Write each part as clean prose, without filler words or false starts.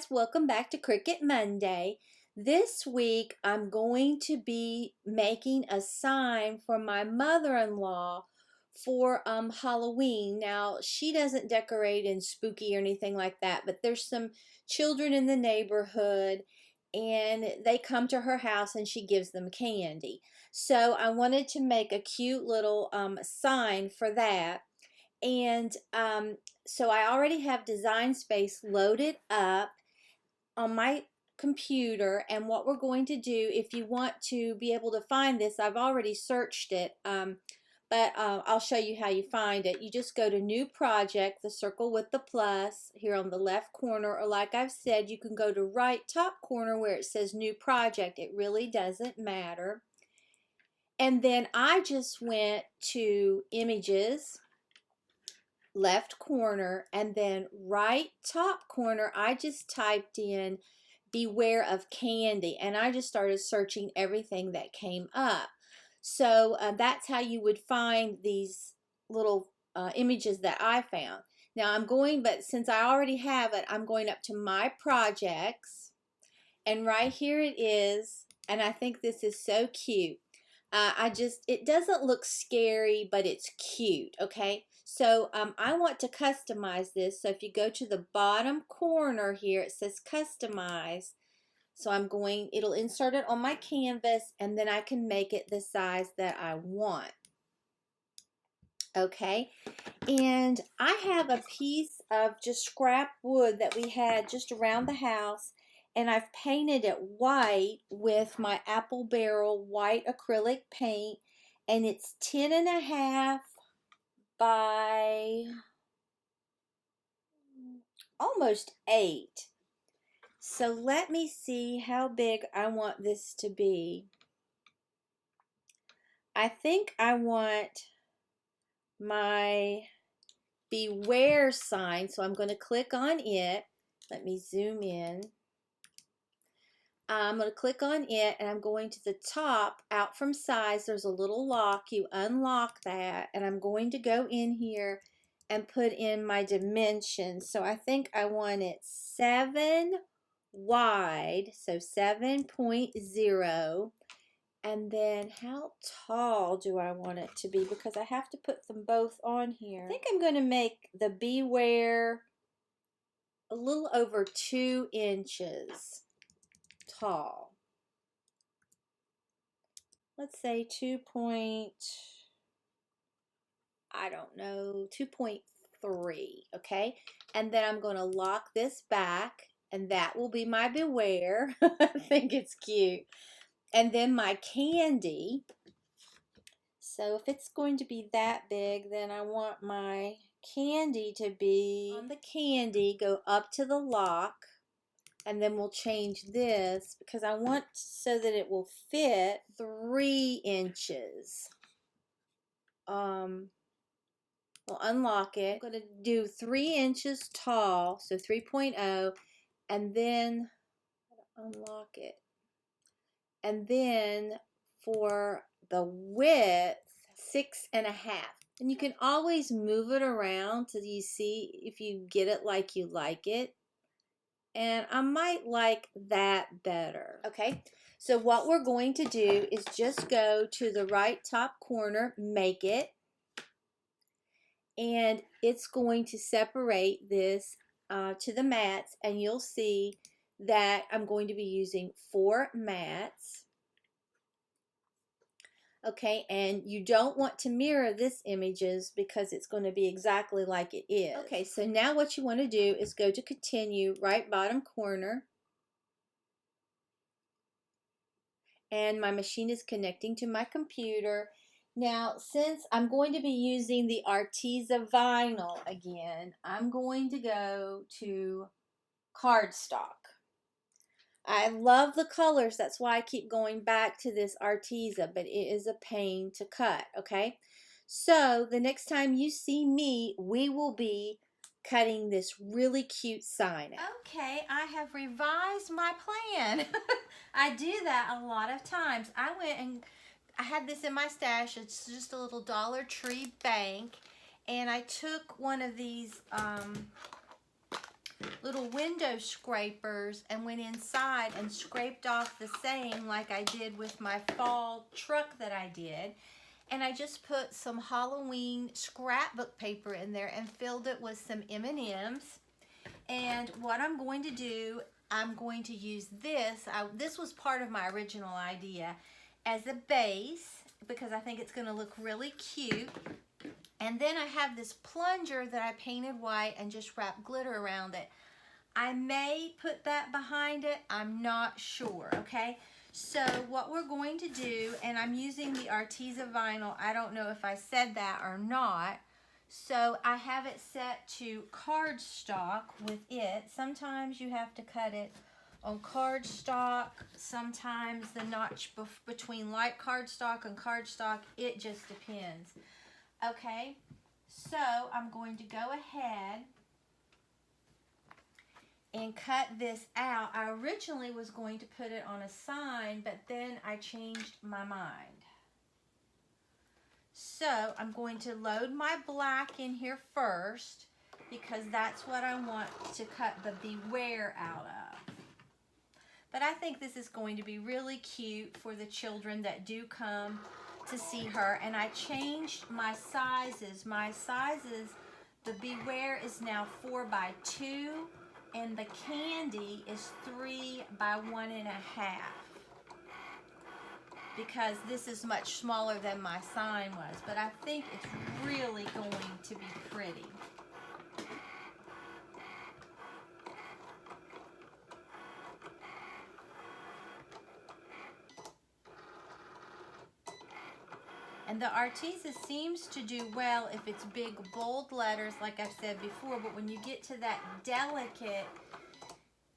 guys, welcome back to Cricut Monday. This week I'm going to be making a sign for my mother-in-law for Halloween. Now she doesn't decorate in spooky or anything like that, but there's some children in the neighborhood and they come to her house and she gives them candy. So I wanted to make a cute little sign for that. And so I already have Design Space loaded up on my computer, and what we're going to do, if you want to be able to find this, I've already searched it, but I'll show you how you find it. You just go to New Project, the circle with the plus here on the left corner, or like I've said, you can go to right top corner where it says New Project. It really doesn't matter. And then I just went to Images, left corner, and then right top corner I just typed in beware of candy, and I just started searching everything that came up. So that's how you would find these little images that I found. Now but since I already have it, I'm going up to my projects, and right here it is, and I think this is so cute. It doesn't look scary, but it's cute, okay? So I want to customize this. So if you go to the bottom corner here, it says customize. So it'll insert it on my canvas, and then I can make it the size that I want. Okay, and I have a piece of just scrap wood that we had just around the house, and I've painted it white with my Barrel White Acrylic paint, and it's 10.5 by almost 8. So let me see how big I want this to be. I think I want my beware sign, so I'm going to click on it. Let me zoom in. I'm going to click on it, and I'm going to the top, out from size. There's a little lock. You unlock that, and I'm going to go in here and put in my dimensions. So I think I want it 7 wide, so 7.0. And then how tall do I want it to be? Because I have to put them both on here. I think I'm going to make the beware a little over 2 inches tall. Let's say 2.3, okay? And then I'm going to lock this back, and that will be my beware. I think it's cute. And then my candy. So if it's going to be that big, then I want my candy to be on the candy, go up to the lock, and then we'll change this because I want so that it will fit 3 inches. We'll unlock it. I'm going to do 3 inches tall, so 3.0, and then unlock it. And then for the width, 6.5. And you can always move it around till you see if you get it like you like it. And I might like that better. Okay, so what we're going to do is just go to the right top corner, make it, and it's going to separate this to the mats, and you'll see that I'm going to be using 4 mats. Okay, and you don't want to mirror this images because it's going to be exactly like it is. Okay, so now what you want to do is go to continue, right bottom corner, and my machine is connecting to my computer. Now, since I'm going to be using the Arteza vinyl again, I'm going to go to cardstock. I love the colors, that's why I keep going back to this Arteza, but it is a pain to cut, okay? So the next time you see me, we will be cutting this really cute sign out. Okay, I have revised my plan. I do that a lot of times. I went and I had this in my stash. It's just a little Dollar Tree bank, and I took one of these little window scrapers and went inside and scraped off the same like I did with my fall truck that I did. And I just put some Halloween scrapbook paper in there and filled it with some M&Ms. And what I'm going to do, I'm going to use this. This was part of my original idea as a base because I think it's going to look really cute. And then I have this plunger that I painted white and just wrapped glitter around it. I may put that behind it. I'm not sure, okay? So what we're going to do, and I'm using the Arteza vinyl. I don't know if I said that or not. So I have it set to cardstock with it. Sometimes you have to cut it on cardstock. Sometimes the notch between light cardstock and cardstock, it just depends. Okay, so I'm going to go ahead and cut this out. I originally was going to put it on a sign, but then I changed my mind. So I'm going to load my black in here first because that's what I want to cut the Beware out of. But I think this is going to be really cute for the children that do come to see her. And I changed my sizes. The Beware is now 4 by 2 and the Candy is 3 by 1.5. Because this is much smaller than my sign was, but I think it's really going to be pretty. And the Arteza seems to do well if it's big, bold letters, like I've said before, but when you get to that delicate,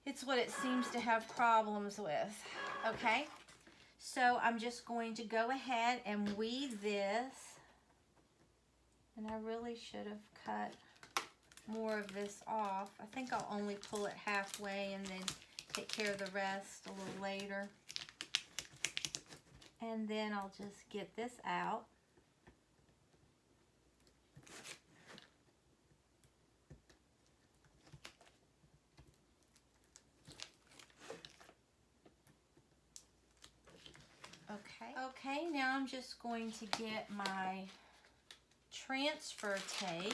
it's what it seems to have problems with, okay? So I'm just going to go ahead and weave this. And I really should have cut more of this off. I think I'll only pull it halfway and then take care of the rest a little later. And then I'll just get this out. Okay, now I'm just going to get my transfer tape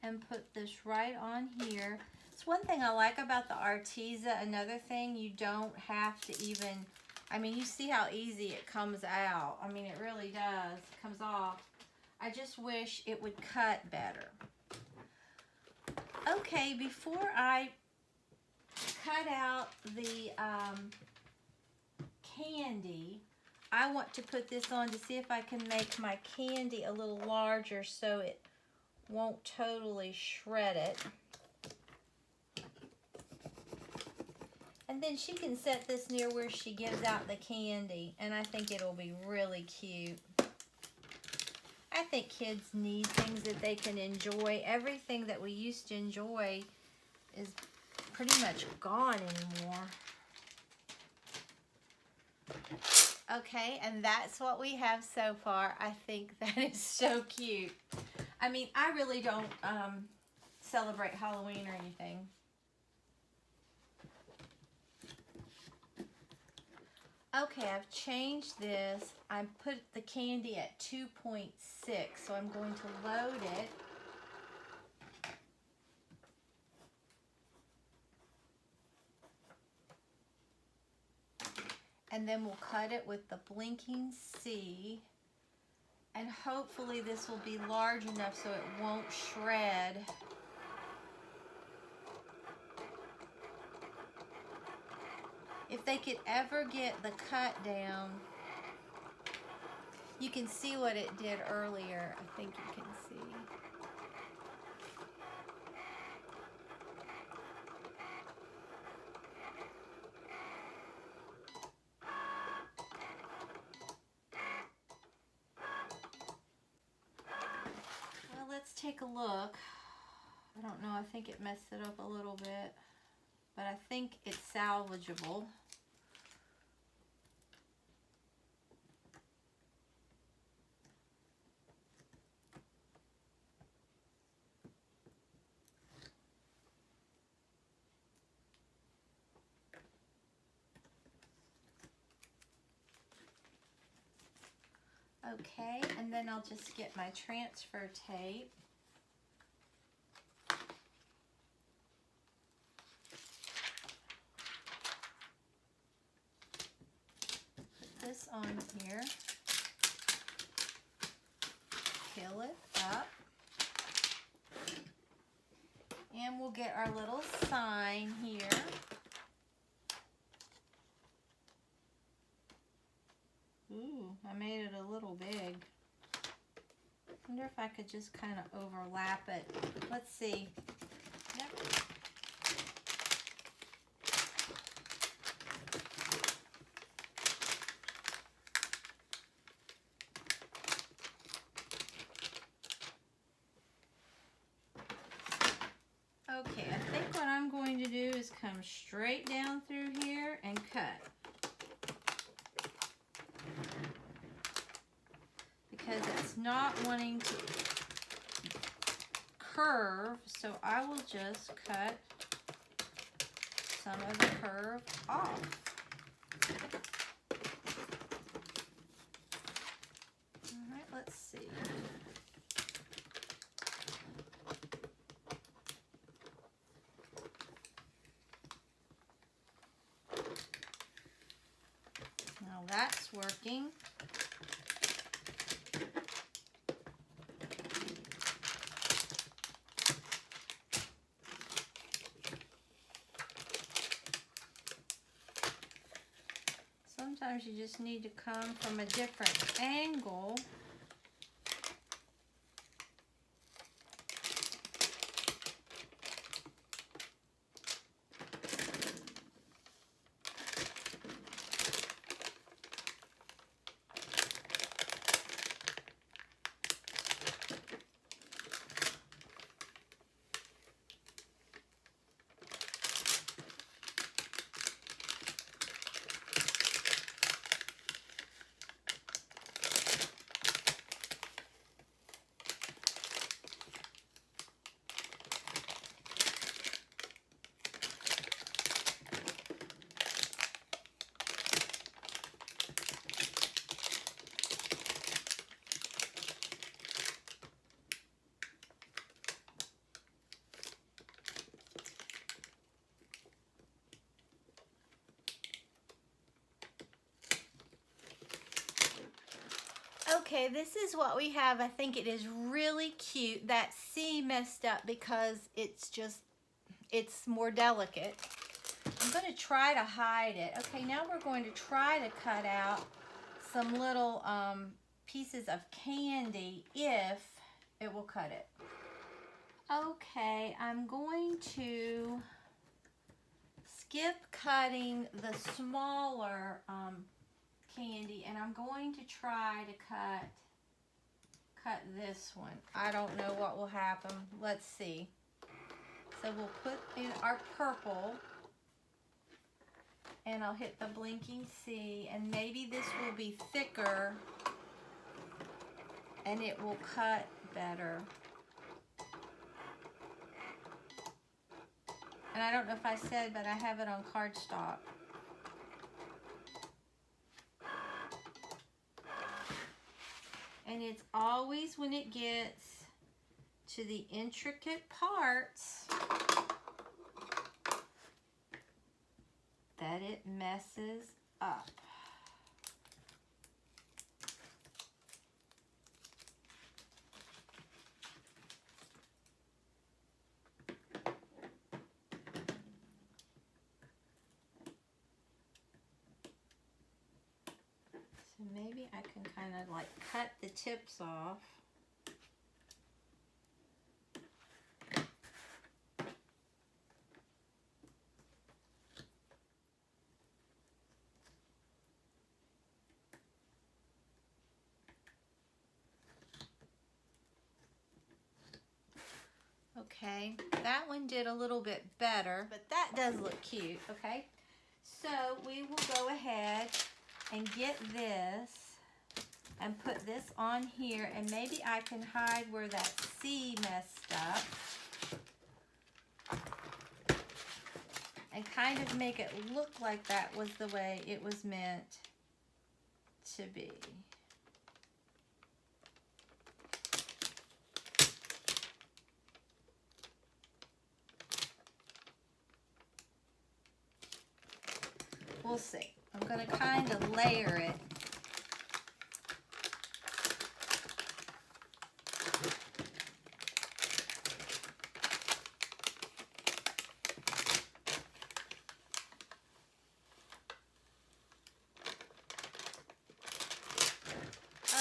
and put this right on here. It's one thing I like about the Arteza. Another thing, you don't have to even, I mean, you see how easy it comes out. I mean, it really does. It comes off. I just wish it would cut better. Okay, before I cut out the candy, I want to put this on to see if I can make my candy a little larger so it won't totally shred it. And then she can set this near where she gives out the candy, and I think it'll be really cute. I think kids need things that they can enjoy. Everything that we used to enjoy is pretty much gone anymore. Okay, and that's what we have so far. I think that is so cute. I mean, I really don't celebrate Halloween or anything. Okay, I've changed this. I put the candy at 2.6, so I'm going to load it. And then we'll cut it with the blinking C. And hopefully this will be large enough so it won't shred. If they could ever get the cut down, you can see what it did earlier. I think you can see. Well, let's take a look. I don't know, I think it messed it up a little bit, but I think it's salvageable. Okay, and then I'll just get my transfer tape. Put this on here. Peel it up. And we'll get our little sign here. Ooh, I made it a little big. Wonder if I could just kind of overlap it. Let's see. Yep. Okay, I think what I'm going to do is come straight down through here and cut. Because it's not wanting to curve, so I will just cut some of the curve off. All right, let's see. Now that's working. Sometimes you just need to come from a different angle. Okay, this is what we have. I think it is really cute. That C messed up because it's more delicate. I'm going to try to hide it. Okay, now we're going to try to cut out some little pieces of candy if it will cut it. Okay, I'm going to skip cutting the smaller candy, and I'm going to try to cut this one. I don't know what will happen. Let's see. So we'll put in our purple, and I'll hit the blinking C, and maybe this will be thicker and it will cut better. And I don't know if I said, but I have it on cardstock. And it's always when it gets to the intricate parts that it messes up. So maybe I can kind of like cut the tips off. Okay, that one did a little bit better, but that does look cute, okay? So we will go ahead and get this and put this on here, and maybe I can hide where that C messed up and kind of make it look like that was the way it was meant to be. We'll see. I'm going to kind of layer it.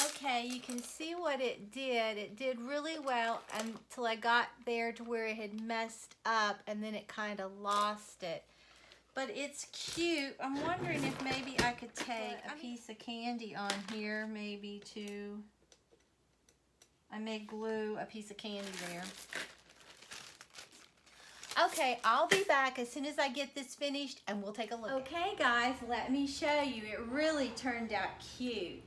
Okay, you can see what it did. It did really well until I got there to where it had messed up, and then it kind of lost it. But it's cute. I'm wondering if maybe I could take a piece of candy on here, maybe to, I may glue a piece of candy there. Okay, I'll be back as soon as I get this finished and we'll take a look. Okay guys, let me show you. It really turned out cute.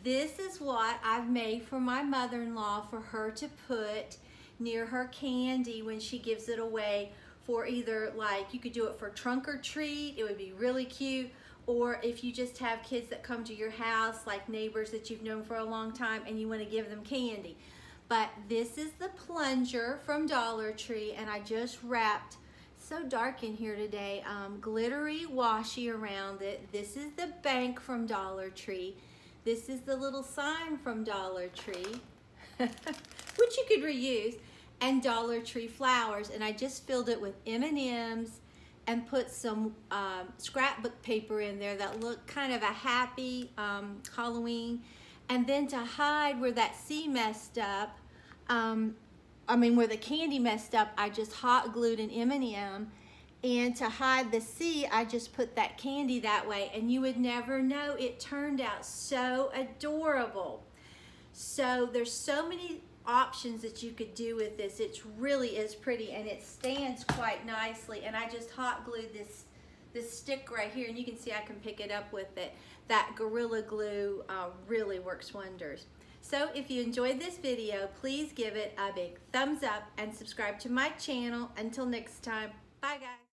This is what I've made for my mother-in-law for her to put near her candy when she gives it away, for either, like, you could do it for trunk or treat, it would be really cute, or if you just have kids that come to your house, like neighbors that you've known for a long time and you want to give them candy. But this is the plunger from Dollar Tree, and I just wrapped, so dark in here today, glittery washi around it. This is the bank from Dollar Tree. This is the little sign from Dollar Tree, which you could reuse, and Dollar Tree flowers. And I just filled it with M&Ms and put some scrapbook paper in there that looked kind of a happy Halloween. And then to hide where that C messed up, where the candy messed up, I just hot glued an M&M. And to hide the C, I just put that candy that way, and you would never know. It turned out so adorable. So there's so many options that you could do with this. It really is pretty, and it stands quite nicely. And I just hot glued this stick right here, and you can see I can pick it up with it. That Gorilla Glue really works wonders. So if you enjoyed this video, please give it a big thumbs up and subscribe to my channel. Until next time, bye guys.